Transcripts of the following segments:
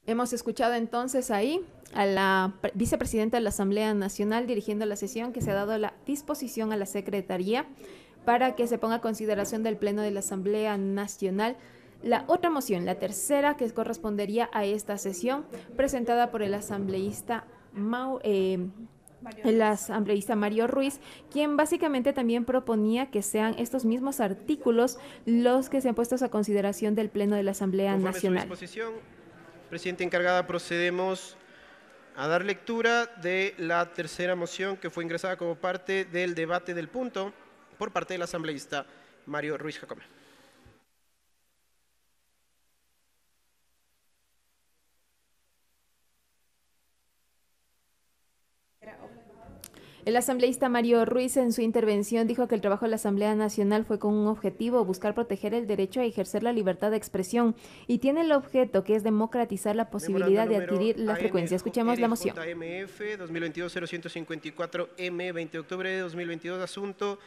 Hemos escuchado entonces ahí a la vicepresidenta de la Asamblea Nacional dirigiendo la sesión, que se ha dado la disposición a la Secretaría para que se ponga a consideración del Pleno de la Asamblea Nacional la otra moción, la tercera, que correspondería a esta sesión, presentada por el asambleísta Mario Ruiz, quien básicamente también proponía que sean estos mismos artículos los que sean puestos a consideración del Pleno de la Asamblea Nacional. Conforme a su disposición, presidenta encargada, procedemos a dar lectura de la tercera moción que fue ingresada como parte del debate del punto por parte del asambleísta Mario Ruiz Jacome. El asambleísta Mario Ruiz en su intervención dijo que el trabajo de la Asamblea Nacional fue con un objetivo: buscar proteger el derecho a ejercer la libertad de expresión, y tiene el objeto que es democratizar la posibilidad de adquirir la frecuencia. Escuchemos la moción. JMF 2022-0154M, 20 de octubre de 2022, asunto: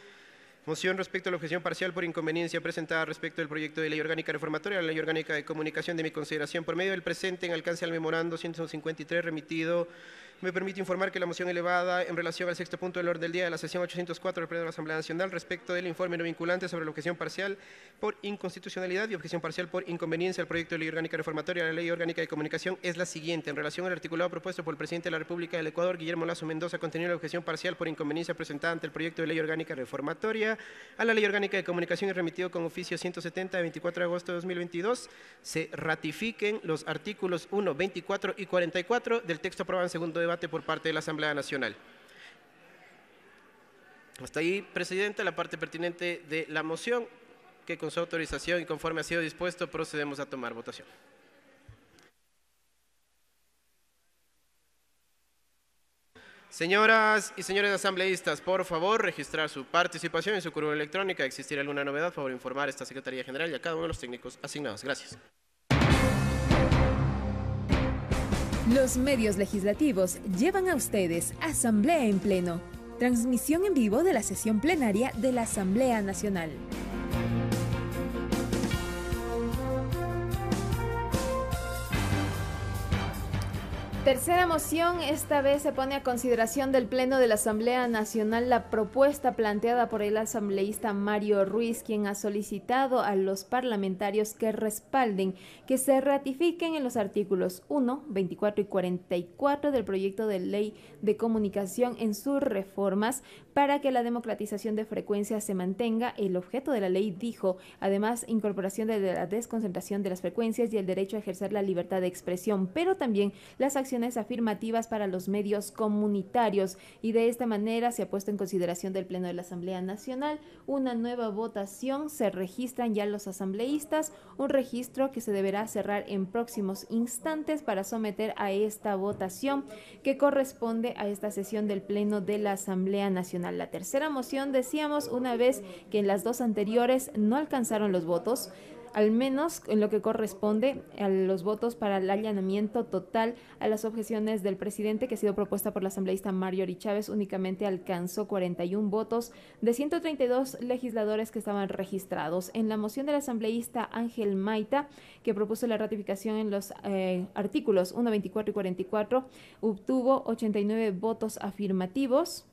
moción respecto a la objeción parcial por inconveniencia presentada respecto del proyecto de ley orgánica reformatoria a la ley orgánica de comunicación, de mi consideración por medio del presente en alcance al memorando 153 remitido. Me permite informar que la moción elevada en relación al sexto punto del orden del día de la sesión 804 del Pleno de la Asamblea Nacional respecto del informe no vinculante sobre la objeción parcial por inconstitucionalidad y objeción parcial por inconveniencia al proyecto de ley orgánica reformatoria a la ley orgánica de comunicación es la siguiente: en relación al articulado propuesto por el presidente de la República del Ecuador, Guillermo Lasso Mendoza, contenido la objeción parcial por inconveniencia presentada ante el proyecto de ley orgánica reformatoria a la ley orgánica de comunicación y remitido con oficio 170 de 24 de agosto de 2022, se ratifiquen los artículos 1, 24 y 44 del texto aprobado en segundo debate por parte de la Asamblea Nacional. Hasta ahí, presidenta, la parte pertinente de la moción, que con su autorización y conforme ha sido dispuesto procedemos a tomar votación. Señoras y señores asambleístas, por favor, registrar su participación en su curva electrónica. ¿Existir alguna novedad? Por favor, informar a esta Secretaría General y a cada uno de los técnicos asignados. Gracias. Los medios legislativos llevan a ustedes Asamblea en Pleno, transmisión en vivo de la sesión plenaria de la Asamblea Nacional. Tercera moción, esta vez se pone a consideración del Pleno de la Asamblea Nacional la propuesta planteada por el asambleísta Mario Ruiz, quien ha solicitado a los parlamentarios que respalden que se ratifiquen en los artículos 1, 24 y 44 del proyecto de ley de comunicación en sus reformas para que la democratización de frecuencias se mantenga. El objeto de la ley, dijo, además, incorporación de la desconcentración de las frecuencias y el derecho a ejercer la libertad de expresión, pero también las acciones afirmativas para los medios comunitarios, y de esta manera se ha puesto en consideración del Pleno de la Asamblea Nacional una nueva votación. Se registran ya los asambleístas, un registro que se deberá cerrar en próximos instantes para someter a esta votación que corresponde a esta sesión del Pleno de la Asamblea Nacional. La tercera moción, decíamos, una vez que en las dos anteriores no alcanzaron los votos, al menos en lo que corresponde a los votos para el allanamiento total a las objeciones del presidente, que ha sido propuesta por la asambleísta Marjorie Chávez, únicamente alcanzó 41 votos de 132 legisladores que estaban registrados. En la moción del asambleísta Ángel Maita, que propuso la ratificación en los artículos 1, 24 y 44, obtuvo 89 votos afirmativos,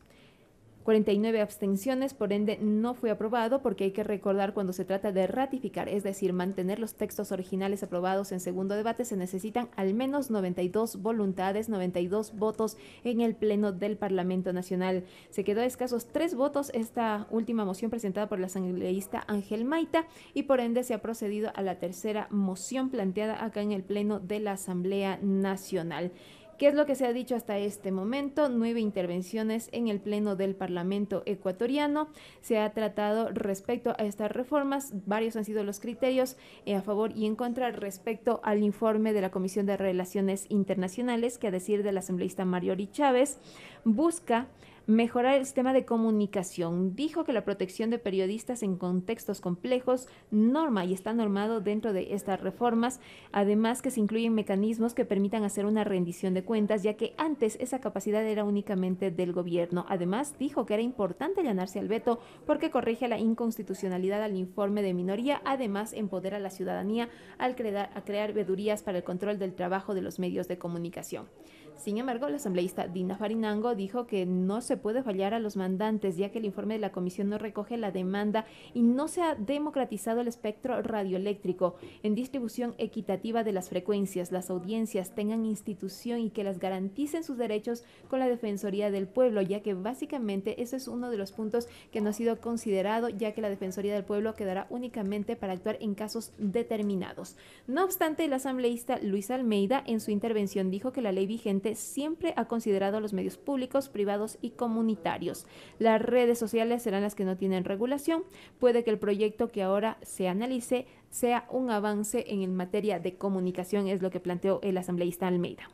49 abstenciones, por ende no fue aprobado, porque hay que recordar, cuando se trata de ratificar, es decir, mantener los textos originales aprobados en segundo debate, se necesitan al menos 92 voluntades, 92 votos en el Pleno del Parlamento Nacional. Se quedó a escasos 3 votos esta última moción presentada por el asambleísta Ángel Maita, y por ende se ha procedido a la tercera moción planteada acá en el Pleno de la Asamblea Nacional. ¿Qué es lo que se ha dicho hasta este momento? 9 intervenciones en el Pleno del Parlamento ecuatoriano. Se ha tratado respecto a estas reformas. Varios han sido los criterios a favor y en contra respecto al informe de la Comisión de Relaciones Internacionales, que, a decir del asambleísta Marjorie Chávez, busca mejorar el sistema de comunicación. Dijo que la protección de periodistas en contextos complejos norma y está normado dentro de estas reformas, además que se incluyen mecanismos que permitan hacer una rendición de cuentas, ya que antes esa capacidad era únicamente del gobierno. Además, dijo que era importante allanarse al veto porque corrige la inconstitucionalidad al informe de minoría, además empodera a la ciudadanía al crear veedurías para el control del trabajo de los medios de comunicación. Sin embargo, la asambleísta Dina Farinango dijo que no se puede fallar a los mandantes, ya que el informe de la comisión no recoge la demanda y no se ha democratizado el espectro radioeléctrico en distribución equitativa de las frecuencias, las audiencias tengan institución y que las garanticen sus derechos con la Defensoría del Pueblo, ya que básicamente ese es uno de los puntos que no ha sido considerado, ya que la Defensoría del Pueblo quedará únicamente para actuar en casos determinados. No obstante, el asambleísta Luis Almeida en su intervención dijo que la ley vigente siempre ha considerado a los medios públicos, privados y comunitarios. Las redes sociales serán las que no tienen regulación. Puede que el proyecto que ahora se analice sea un avance en materia de comunicación, es lo que planteó el asambleísta Almeida.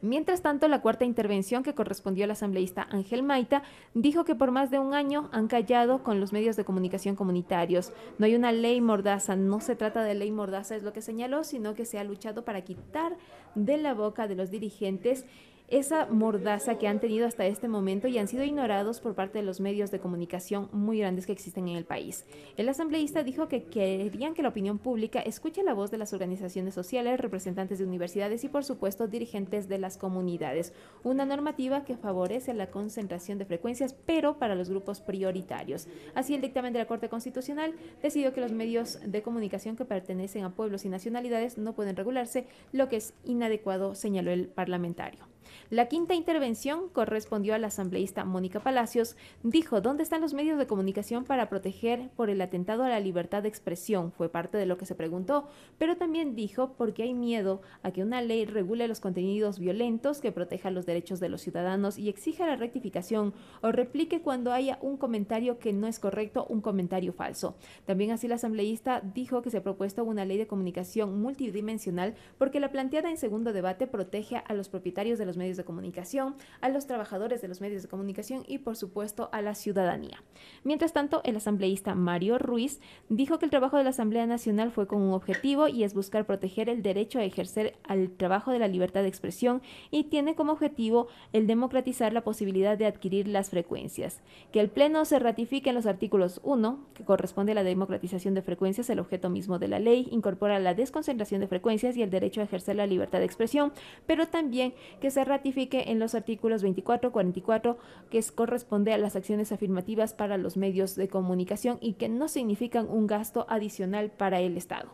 Mientras tanto, la cuarta intervención, que correspondió al asambleísta Ángel Maita, dijo que por más de un año han callado con los medios de comunicación comunitarios. No hay una ley mordaza, no se trata de ley mordaza, es lo que señaló, sino que se ha luchado para quitar de la boca de los dirigentes esa mordaza que han tenido hasta este momento y han sido ignorados por parte de los medios de comunicación muy grandes que existen en el país. El asambleísta dijo que querían que la opinión pública escuche la voz de las organizaciones sociales, representantes de universidades y, por supuesto, dirigentes de las comunidades. Una normativa que favorece la concentración de frecuencias, pero para los grupos prioritarios. Así, el dictamen de la Corte Constitucional decidió que los medios de comunicación que pertenecen a pueblos y nacionalidades no pueden regularse, lo que es inadecuado, señaló el parlamentario. La quinta intervención correspondió a la asambleísta Mónica Palacios. Dijo, ¿dónde están los medios de comunicación para proteger por el atentado a la libertad de expresión? Fue parte de lo que se preguntó, pero también dijo, porque hay miedo a que una ley regule los contenidos violentos, que proteja los derechos de los ciudadanos y exija la rectificación o replique cuando haya un comentario que no es correcto, un comentario falso. También así la asambleísta dijo que se ha propuesto una ley de comunicación multidimensional porque la planteada en segundo debate protege a los propietarios de los medios de comunicación, a los trabajadores de los medios de comunicación y, por supuesto, a la ciudadanía. Mientras tanto, el asambleísta Mario Ruiz dijo que el trabajo de la Asamblea Nacional fue con un objetivo y es buscar proteger el derecho a ejercer al trabajo de la libertad de expresión y tiene como objetivo el democratizar la posibilidad de adquirir las frecuencias. Que el Pleno se ratifique en los artículos 1, que corresponde a la democratización de frecuencias, el objeto mismo de la ley, incorpora la desconcentración de frecuencias y el derecho a ejercer la libertad de expresión, pero también que se ratifique en los artículos 24, 44, que corresponde a las acciones afirmativas para los medios de comunicación y que no significan un gasto adicional para el Estado.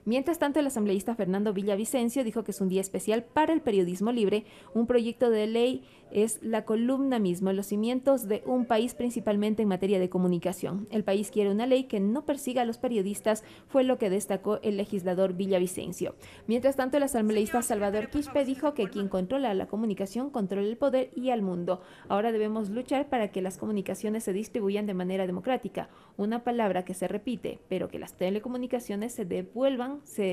Mientras tanto, el asambleísta Fernando Villavicencio dijo que es un día especial para el periodismo libre. Un proyecto de ley es la columna misma, los cimientos de un país principalmente en materia de comunicación. El país quiere una ley que no persiga a los periodistas, fue lo que destacó el legislador Villavicencio. Mientras tanto, el asambleísta Salvador Quispe dijo que quien controla la comunicación controla el poder y al mundo. Ahora debemos luchar para que las comunicaciones se distribuyan de manera democrática. Una palabra que se repite, pero que las telecomunicaciones se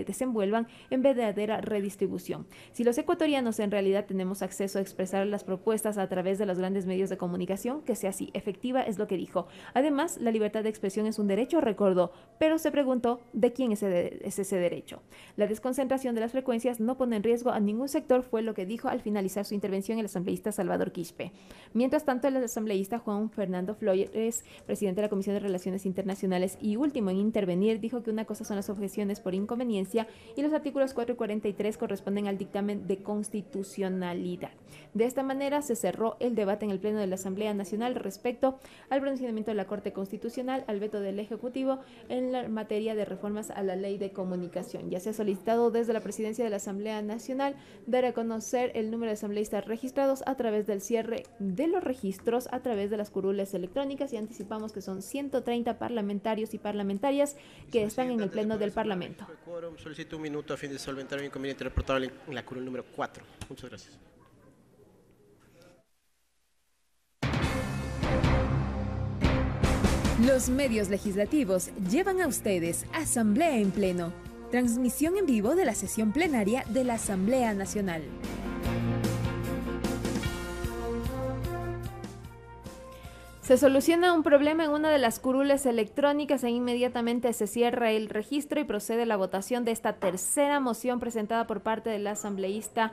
desenvuelvan en verdadera redistribución. Si los ecuatorianos en realidad tenemos acceso a expresar las propuestas a través de los grandes medios de comunicación, que sea así, efectiva, es lo que dijo. Además, la libertad de expresión es un derecho, recordó, pero se preguntó de quién es ese derecho. La desconcentración de las frecuencias no pone en riesgo a ningún sector, fue lo que dijo al finalizar su intervención el asambleísta Salvador Quispe. Mientras tanto, el asambleísta Juan Fernando Flores, presidente de la Comisión de Relaciones Internacionales y último en intervenir, dijo que una cosa son las objeciones por inconveniencia y los artículos 4 y 43 corresponden al dictamen de constitucionalidad. De esta manera se cerró el debate en el Pleno de la Asamblea Nacional respecto al pronunciamiento de la Corte Constitucional, al veto del Ejecutivo en la materia de reformas a la Ley de Comunicación. Ya se ha solicitado desde la Presidencia de la Asamblea Nacional dar a conocer el número de asambleístas registrados a través del cierre de los registros a través de las curules electrónicas y anticipamos que son 130 parlamentarios y parlamentarias que están en el Pleno del Parlamento. Solicito un minuto a fin de solventar el inconveniente reportable en la curul número 4. Muchas gracias. Los medios legislativos llevan a ustedes Asamblea en Pleno, transmisión en vivo de la sesión plenaria de la Asamblea Nacional. Se soluciona un problema en una de las curules electrónicas e inmediatamente se cierra el registro y procede la votación de esta tercera moción presentada por parte del asambleísta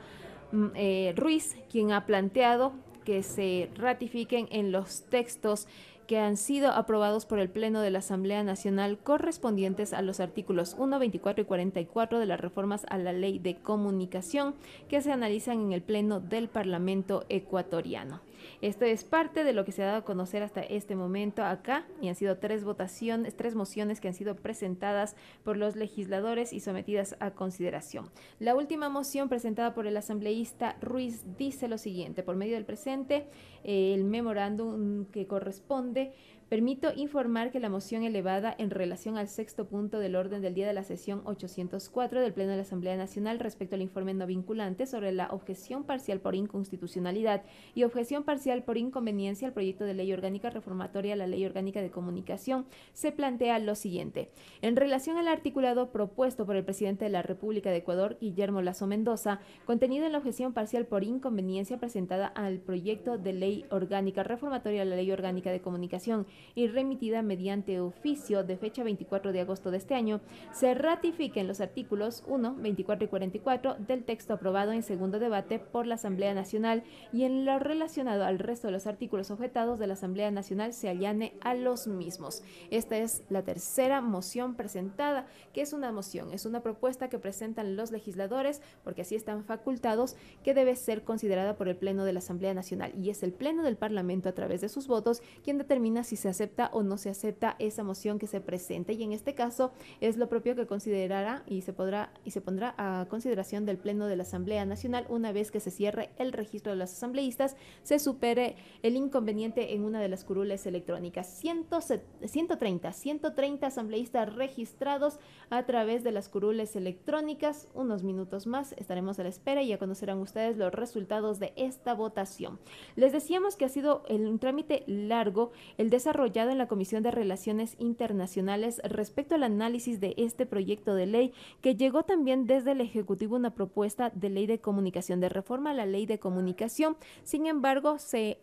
Ruiz, quien ha planteado que se ratifiquen en los textos que han sido aprobados por el Pleno de la Asamblea Nacional correspondientes a los artículos 1, 24 y 44 de las reformas a la Ley de Comunicación que se analizan en el Pleno del Parlamento ecuatoriano. Esto es parte de lo que se ha dado a conocer hasta este momento acá y han sido tres mociones que han sido presentadas por los legisladores y sometidas a consideración. La última moción presentada por el asambleísta Ruiz dice lo siguiente: por medio del presente, el memorándum que corresponde, permito informar que la moción elevada en relación al sexto punto del orden del día de la sesión 804 del Pleno de la Asamblea Nacional respecto al informe no vinculante sobre la objeción parcial por inconstitucionalidad y objeción parcial por inconveniencia al proyecto de ley orgánica reformatoria a la Ley Orgánica de Comunicación, se plantea lo siguiente. En relación al articulado propuesto por el presidente de la República de Ecuador, Guillermo Lasso Mendoza, contenido en la objeción parcial por inconveniencia presentada al proyecto de ley orgánica reformatoria a la Ley Orgánica de Comunicación y remitida mediante oficio de fecha 24 de agosto de este año, se ratifiquen los artículos 1, 24 y 44 del texto aprobado en segundo debate por la Asamblea Nacional y en lo relacionado al resto de los artículos objetados de la Asamblea Nacional se allane a los mismos. Esta es la tercera moción presentada, que es una moción, es una propuesta que presentan los legisladores, porque así están facultados, que debe ser considerada por el Pleno de la Asamblea Nacional, y es el Pleno del Parlamento a través de sus votos quien determina si se acepta o no se acepta esa moción que se presente, y en este caso es lo propio que considerará y se pondrá a consideración del Pleno de la Asamblea Nacional una vez que se cierre el registro de los asambleístas, se supere el inconveniente en una de las curules electrónicas. 130 asambleístas registrados a través de las curules electrónicas. Unos minutos más estaremos a la espera y ya conocerán ustedes los resultados de esta votación. Les decíamos que ha sido un trámite largo el desarrollado en la Comisión de Relaciones Internacionales respecto al análisis de este proyecto de ley, que llegó también desde el Ejecutivo una propuesta de ley de comunicación, de reforma a la Ley de Comunicación. Sin embargo, se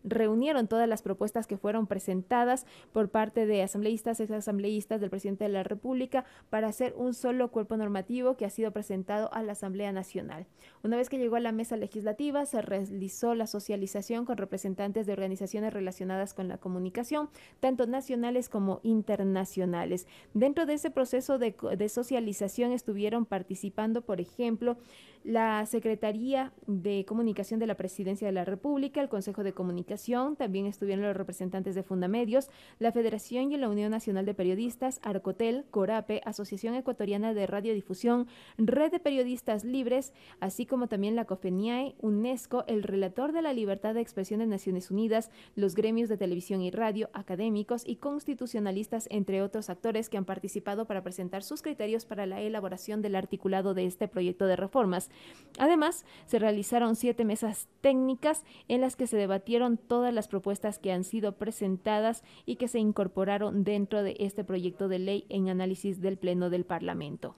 reunieron todas las propuestas que fueron presentadas por parte de asambleístas, exasambleístas del presidente de la República para hacer un solo cuerpo normativo que ha sido presentado a la Asamblea Nacional. Una vez que llegó a la mesa legislativa, se realizó la socialización con representantes de organizaciones relacionadas con la comunicación, tanto nacionales como internacionales. Dentro de ese proceso de socialización estuvieron participando, por ejemplo, la Secretaría de Comunicación de la Presidencia de la República, el Consejo de Comunicación, también estuvieron los representantes de Fundamedios, la Federación y la Unión Nacional de Periodistas, Arcotel, Corape, Asociación Ecuatoriana de Radiodifusión, Red de Periodistas Libres, así como también la COFENIAE, UNESCO, el Relator de la Libertad de Expresión de Naciones Unidas, los gremios de televisión y radio, académicos y constitucionalistas, entre otros actores que han participado para presentar sus criterios para la elaboración del articulado de este proyecto de reformas. Además, se realizaron 7 mesas técnicas en las que se debatieron todas las propuestas que han sido presentadas y que se incorporaron dentro de este proyecto de ley en análisis del Pleno del Parlamento.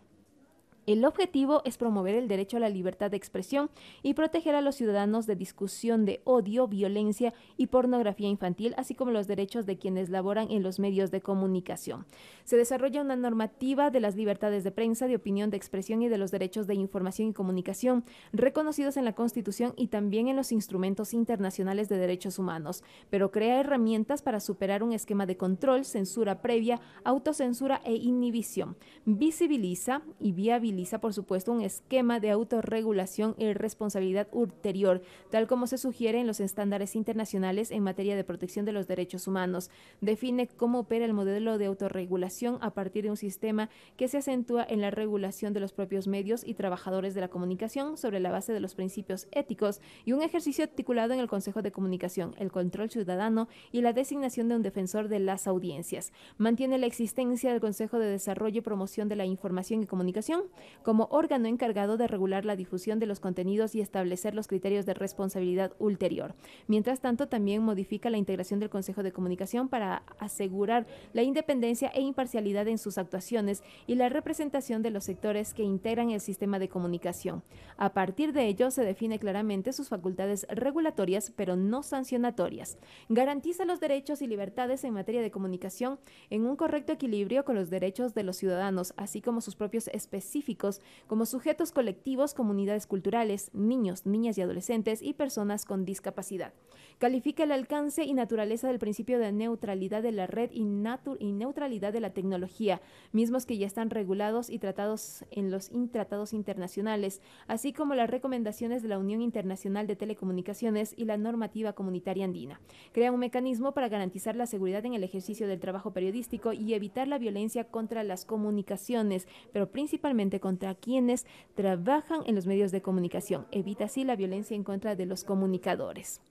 El objetivo es promover el derecho a la libertad de expresión y proteger a los ciudadanos de discusión de odio, violencia y pornografía infantil, así como los derechos de quienes laboran en los medios de comunicación. Se desarrolla una normativa de las libertades de prensa, de opinión, de expresión y de los derechos de información y comunicación, reconocidos en la Constitución y también en los instrumentos internacionales de derechos humanos, pero crea herramientas para superar un esquema de control, censura previa, autocensura e inhibición. Visibiliza y viabiliza, por supuesto, un esquema de autorregulación y responsabilidad ulterior, tal como se sugiere en los estándares internacionales en materia de protección de los derechos humanos. Define cómo opera el modelo de autorregulación a partir de un sistema que se acentúa en la regulación de los propios medios y trabajadores de la comunicación sobre la base de los principios éticos y un ejercicio articulado en el Consejo de Comunicación, el control ciudadano y la designación de un defensor de las audiencias. Mantiene la existencia del Consejo de Desarrollo y Promoción de la Información y Comunicación, como órgano encargado de regular la difusión de los contenidos y establecer los criterios de responsabilidad ulterior. Mientras tanto, también modifica la integración del Consejo de Comunicación para asegurar la independencia e imparcialidad en sus actuaciones y la representación de los sectores que integran el sistema de comunicación. A partir de ello, se define claramente sus facultades regulatorias, pero no sancionatorias. Garantiza los derechos y libertades en materia de comunicación en un correcto equilibrio con los derechos de los ciudadanos, así como sus propios específicos, como sujetos colectivos, comunidades culturales, niños, niñas y adolescentes y personas con discapacidad. Califica el alcance y naturaleza del principio de neutralidad de la red y neutralidad de la tecnología, mismos que ya están regulados y tratados en los tratados internacionales, así como las recomendaciones de la Unión Internacional de Telecomunicaciones y la normativa comunitaria andina. Crea un mecanismo para garantizar la seguridad en el ejercicio del trabajo periodístico y evitar la violencia contra las comunicaciones, pero principalmente contra quienes trabajan en los medios de comunicación. Evita así la violencia en contra de los comunicadores.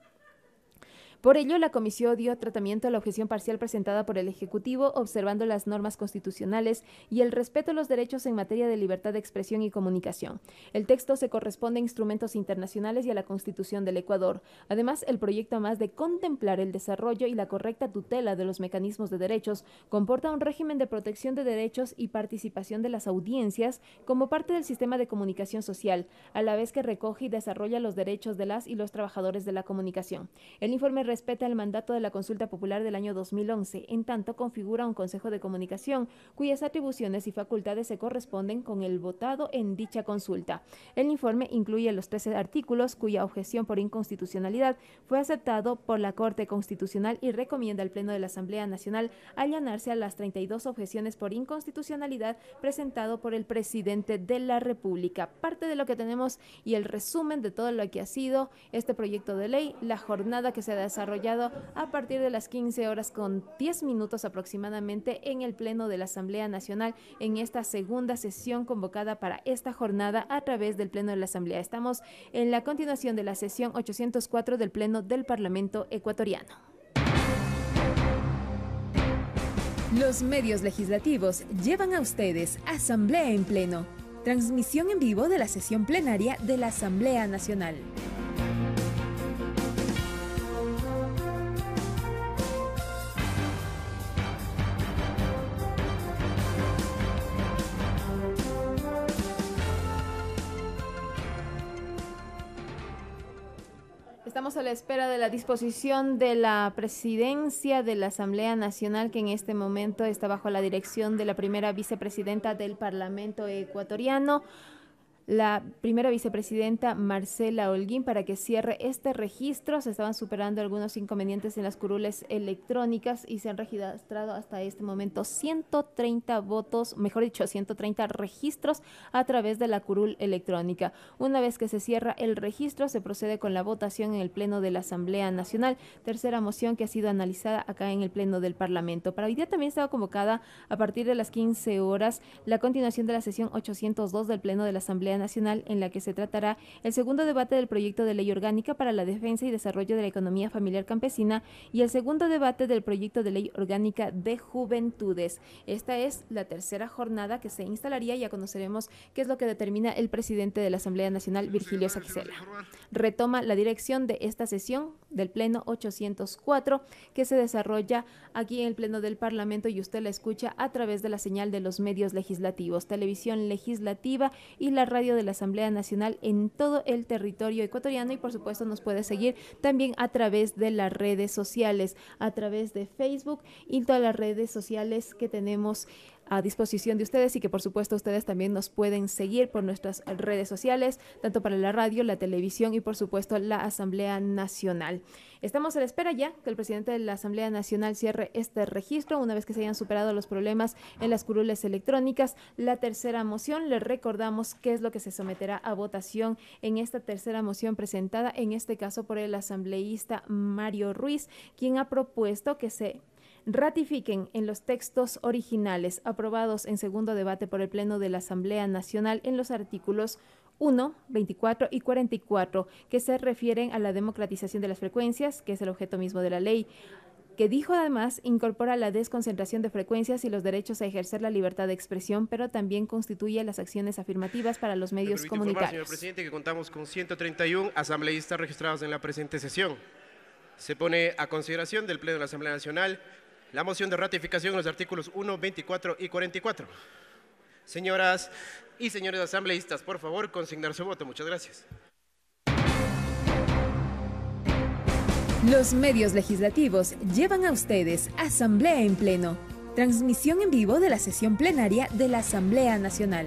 Por ello, la Comisión dio tratamiento a la objeción parcial presentada por el Ejecutivo, observando las normas constitucionales y el respeto a los derechos en materia de libertad de expresión y comunicación. El texto se corresponde a instrumentos internacionales y a la Constitución del Ecuador. Además, el proyecto, además de contemplar el desarrollo y la correcta tutela de los mecanismos de derechos, comporta un régimen de protección de derechos y participación de las audiencias como parte del sistema de comunicación social, a la vez que recoge y desarrolla los derechos de las y los trabajadores de la comunicación. El informe respeta el mandato de la consulta popular del año 2011, en tanto configura un Consejo de Comunicación, cuyas atribuciones y facultades se corresponden con el votado en dicha consulta. El informe incluye los 13 artículos cuya objeción por inconstitucionalidad fue aceptado por la Corte Constitucional y recomienda al Pleno de la Asamblea Nacional allanarse a las 32 objeciones por inconstitucionalidad presentado por el presidente de la República. Parte de lo que tenemos y el resumen de todo lo que ha sido este proyecto de ley, la jornada que se ha desarrollado a partir de las 15 horas con 10 minutos aproximadamente en el Pleno de la Asamblea Nacional en esta segunda sesión convocada para esta jornada a través del Pleno de la Asamblea. Estamos en la continuación de la sesión 804 del Pleno del Parlamento ecuatoriano. Los medios legislativos llevan a ustedes Asamblea en Pleno, transmisión en vivo de la sesión plenaria de la Asamblea Nacional. Estamos a la espera de la disposición de la presidencia de la Asamblea Nacional, que en este momento está bajo la dirección de la primera vicepresidenta del Parlamento ecuatoriano, la primera vicepresidenta Marcela Holguín, para que cierre este registro. Se estaban superando algunos inconvenientes en las curules electrónicas y se han registrado hasta este momento 130 votos, mejor dicho, 130 registros a través de la curul electrónica. Una vez que se cierra el registro, se procede con la votación en el Pleno de la Asamblea Nacional, tercera moción que ha sido analizada acá en el Pleno del Parlamento. Para hoy día también estaba convocada a partir de las 15 horas la continuación de la sesión 802 del Pleno de la Asamblea Nacional, en la que se tratará el segundo debate del proyecto de ley orgánica para la defensa y desarrollo de la economía familiar campesina y el segundo debate del proyecto de ley orgánica de juventudes. Esta es la tercera jornada que se instalaría. Ya conoceremos qué es lo que determina el presidente de la Asamblea Nacional, Virgilio Saquicela. Retoma la dirección de esta sesión del Pleno 804 que se desarrolla aquí en el Pleno del Parlamento y usted la escucha a través de la señal de los medios legislativos, televisión legislativa y la radio de la Asamblea Nacional en todo el territorio ecuatoriano, y por supuesto nos puede seguir también a través de las redes sociales, a través de Facebook y todas las redes sociales que tenemos a disposición de ustedes, y que por supuesto ustedes también nos pueden seguir por nuestras redes sociales, tanto para la radio, la televisión y por supuesto la Asamblea Nacional. Estamos a la espera ya que el presidente de la Asamblea Nacional cierre este registro una vez que se hayan superado los problemas en las curules electrónicas. La tercera moción, les recordamos qué es lo que se someterá a votación en esta tercera moción presentada, en este caso por el asambleísta Mario Ruiz, quien ha propuesto que se ratifiquen en los textos originales aprobados en segundo debate por el Pleno de la Asamblea Nacional en los artículos 1, 24 y 44, que se refieren a la democratización de las frecuencias, que es el objeto mismo de la ley, que dijo además incorpora la desconcentración de frecuencias y los derechos a ejercer la libertad de expresión, pero también constituye las acciones afirmativas para los medios comunitarios. Señor presidente, que contamos con 131 asambleístas registrados en la presente sesión. Se pone a consideración del Pleno de la Asamblea Nacional la moción de ratificación de los artículos 1, 24 y 44. Señoras y señores asambleístas, por favor, consignar su voto. Muchas gracias. Los medios legislativos llevan a ustedes Asamblea en Pleno, transmisión en vivo de la sesión plenaria de la Asamblea Nacional.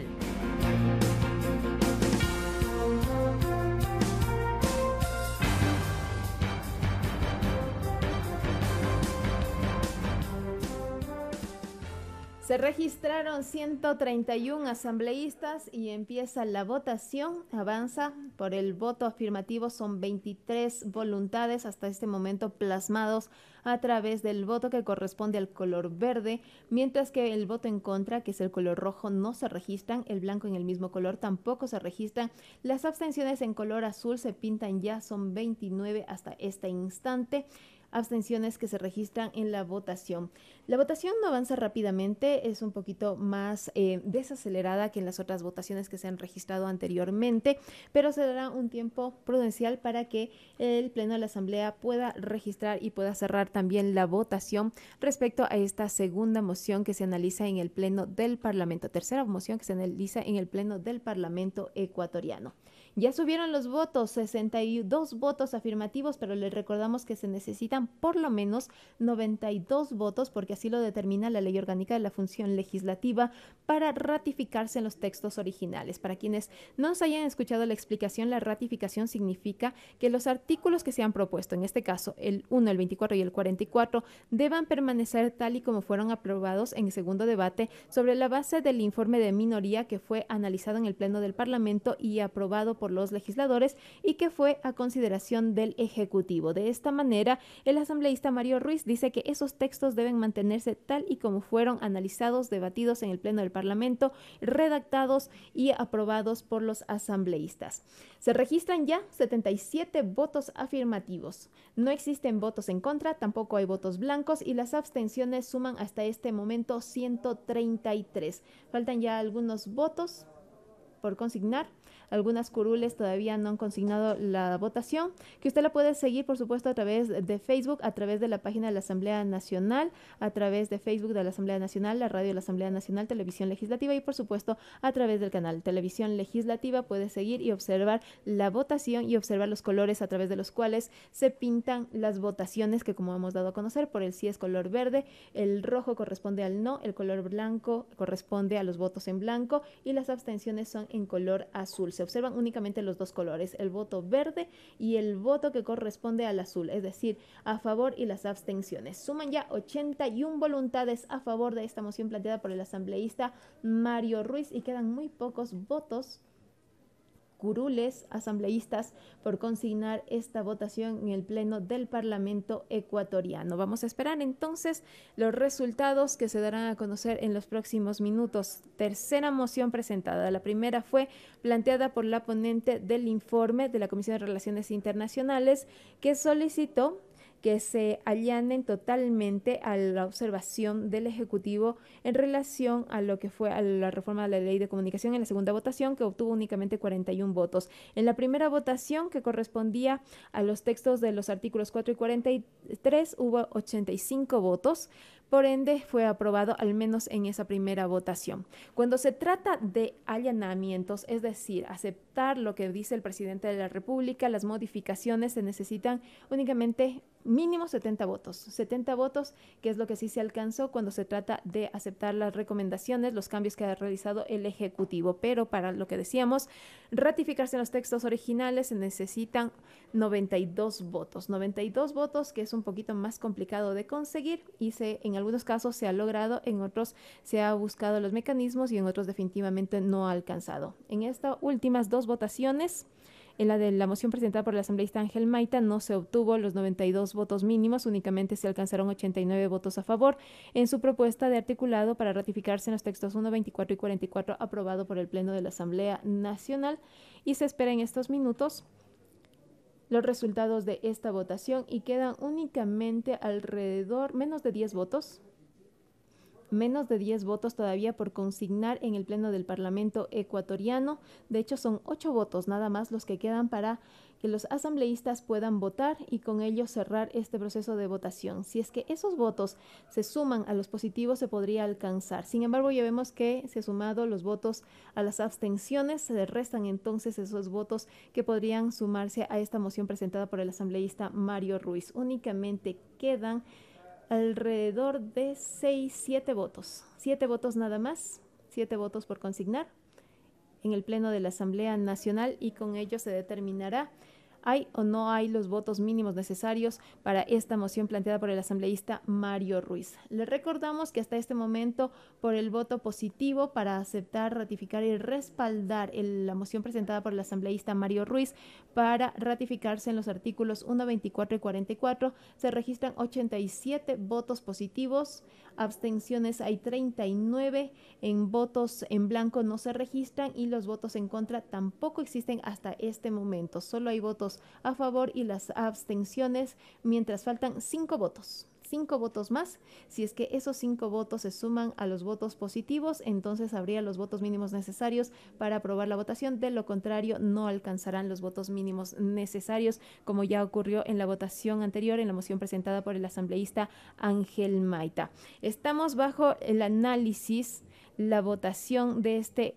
Se registraron 131 asambleístas y empieza la votación. Avanza por el voto afirmativo, son 23 voluntades hasta este momento plasmados a través del voto que corresponde al color verde, mientras que el voto en contra, que es el color rojo, no se registran, el blanco en el mismo color tampoco se registran. Las abstenciones en color azul se pintan ya, son 29 hasta este instante. Abstenciones que se registran en la votación. La votación no avanza rápidamente, es un poquito más desacelerada que en las otras votaciones que se han registrado anteriormente, pero se dará un tiempo prudencial para que el Pleno de la Asamblea pueda registrar y pueda cerrar también la votación respecto a esta segunda moción que se analiza en el Pleno del Parlamento, tercera moción que se analiza en el Pleno del Parlamento ecuatoriano. Ya subieron los votos, 62 votos afirmativos, pero les recordamos que se necesitan por lo menos 92 votos, porque así lo determina la Ley Orgánica de la Función Legislativa, para ratificarse en los textos originales. Para quienes no nos hayan escuchado la explicación, la ratificación significa que los artículos que se han propuesto, en este caso el 1, el 24 y el 44, deban permanecer tal y como fueron aprobados en el segundo debate sobre la base del informe de minoría que fue analizado en el Pleno del Parlamento y aprobado por los legisladores y que fue a consideración del Ejecutivo. De esta manera, el asambleísta Mario Ruiz dice que esos textos deben mantenerse tal y como fueron analizados, debatidos en el Pleno del Parlamento, redactados y aprobados por los asambleístas. Se registran ya 77 votos afirmativos. No existen votos en contra, tampoco hay votos blancos y las abstenciones suman hasta este momento 133. Faltan ya algunos votos por consignar. Algunas curules todavía no han consignado la votación, que usted la puede seguir, por supuesto, a través de Facebook, a través de la página de la Asamblea Nacional, a través de Facebook de la Asamblea Nacional, la radio de la Asamblea Nacional, Televisión Legislativa y, por supuesto, a través del canal Televisión Legislativa. Puede seguir y observar la votación y observar los colores a través de los cuales se pintan las votaciones, que como hemos dado a conocer, por el sí es color verde, el rojo corresponde al no, el color blanco corresponde a los votos en blanco y las abstenciones son en color azul. Se observan únicamente los dos colores, el voto verde y el voto que corresponde al azul, es decir, a favor y las abstenciones. Suman ya 81 voluntades a favor de esta moción planteada por el asambleísta Mario Ruiz y quedan muy pocos votos, curules, asambleístas, por consignar esta votación en el Pleno del Parlamento ecuatoriano. Vamos a esperar entonces los resultados que se darán a conocer en los próximos minutos. Tercera moción presentada. La primera fue planteada por la ponente del informe de la Comisión de Relaciones Internacionales, que solicitó que se allanen totalmente a la observación del Ejecutivo en relación a lo que fue a la reforma de la Ley de Comunicación en la segunda votación, que obtuvo únicamente 41 votos. En la primera votación, que correspondía a los textos de los artículos 4 y 43, hubo 85 votos. Por ende, fue aprobado al menos en esa primera votación. Cuando se trata de allanamientos, es decir, aceptar lo que dice el presidente de la República, las modificaciones, se necesitan únicamente mínimo 70 votos. 70 votos, que es lo que sí se alcanzó cuando se trata de aceptar las recomendaciones, los cambios que ha realizado el Ejecutivo. Pero para lo que decíamos, ratificarse en los textos originales se necesitan 92 votos. 92 votos, que es un poquito más complicado de conseguir y en algunos casos se ha logrado, en otros se ha buscado los mecanismos y en otros definitivamente no ha alcanzado. En estas últimas dos votaciones, en la de la moción presentada por el asambleísta Ángel Maita, no se obtuvo los 92 votos mínimos, únicamente se alcanzaron 89 votos a favor en su propuesta de articulado para ratificarse en los textos 1, 24 y 44 aprobado por el Pleno de la Asamblea Nacional, y se espera en estos minutos los resultados de esta votación y quedan únicamente alrededor, menos de 10 votos todavía por consignar en el Pleno del Parlamento ecuatoriano. De hecho, son 8 votos nada más los que quedan para que los asambleístas puedan votar y con ello cerrar este proceso de votación. Si es que esos votos se suman a los positivos, se podría alcanzar. Sin embargo, ya vemos que se han sumado los votos a las abstenciones, se restan entonces esos votos que podrían sumarse a esta moción presentada por el asambleísta Mario Ruiz. Únicamente quedan alrededor de 7 votos. 7 votos nada más, 7 votos por consignar en el Pleno de la Asamblea Nacional y con ello se determinará ¿hay o no hay los votos mínimos necesarios para esta moción planteada por el asambleísta Mario Ruiz? Le recordamos que hasta este momento, por el voto positivo para aceptar, ratificar y respaldar la moción presentada por el asambleísta Mario Ruiz para ratificarse en los artículos 1, 24 y 44, se registran 87 votos positivos, abstenciones hay 39, en votos en blanco no se registran y los votos en contra tampoco existen hasta este momento. Solo hay votos a favor y las abstenciones, mientras faltan 5 votos. 5 votos más. Si es que esos 5 votos se suman a los votos positivos, entonces habría los votos mínimos necesarios para aprobar la votación. De lo contrario, no alcanzarán los votos mínimos necesarios, como ya ocurrió en la votación anterior, en la moción presentada por el asambleísta Ángel Maita. Estamos bajo el análisis, la votación de este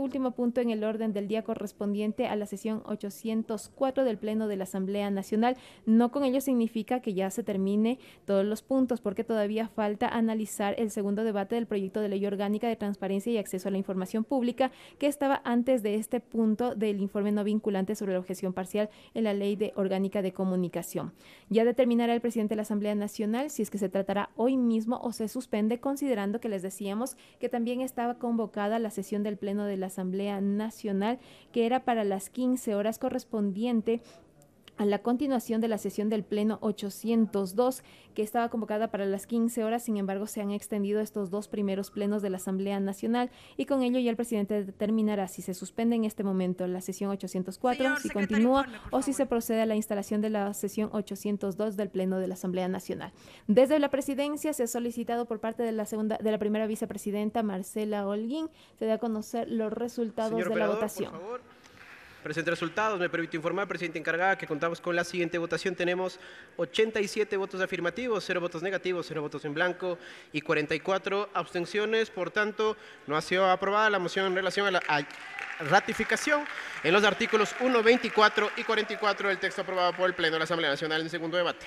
último punto en el orden del día correspondiente a la sesión 804 del Pleno de la Asamblea Nacional. No con ello significa que ya se termine todos los puntos, porque todavía falta analizar el segundo debate del proyecto de ley orgánica de transparencia y acceso a la información pública, que estaba antes de este punto del informe no vinculante sobre la objeción parcial en la ley orgánica de comunicación. Ya determinará el presidente de la Asamblea Nacional si es que se tratará hoy mismo o se suspende, considerando que les decíamos que también estaba convocada la sesión del Pleno de la Asamblea Nacional, que era para las 15 horas correspondiente a la continuación de la sesión del Pleno 802, que estaba convocada para las 15 horas. Sin embargo, se han extendido estos 2 primeros plenos de la Asamblea Nacional y con ello ya el presidente determinará si se suspende en este momento la sesión 804, si continúa o si se procede a la instalación de la sesión 802 del Pleno de la Asamblea Nacional. Desde la presidencia se ha solicitado por parte de la primera vicepresidenta Marcela Holguín se da a conocer los resultados de la votación. Por favor. Presente resultados, me permito informar, presidente encargada, que contamos con la siguiente votación. Tenemos 87 votos afirmativos, 0 votos negativos, 0 votos en blanco y 44 abstenciones. Por tanto, no ha sido aprobada la moción en relación a la ratificación en los artículos 1, 24 y 44 del texto aprobado por el Pleno de la Asamblea Nacional en segundo debate.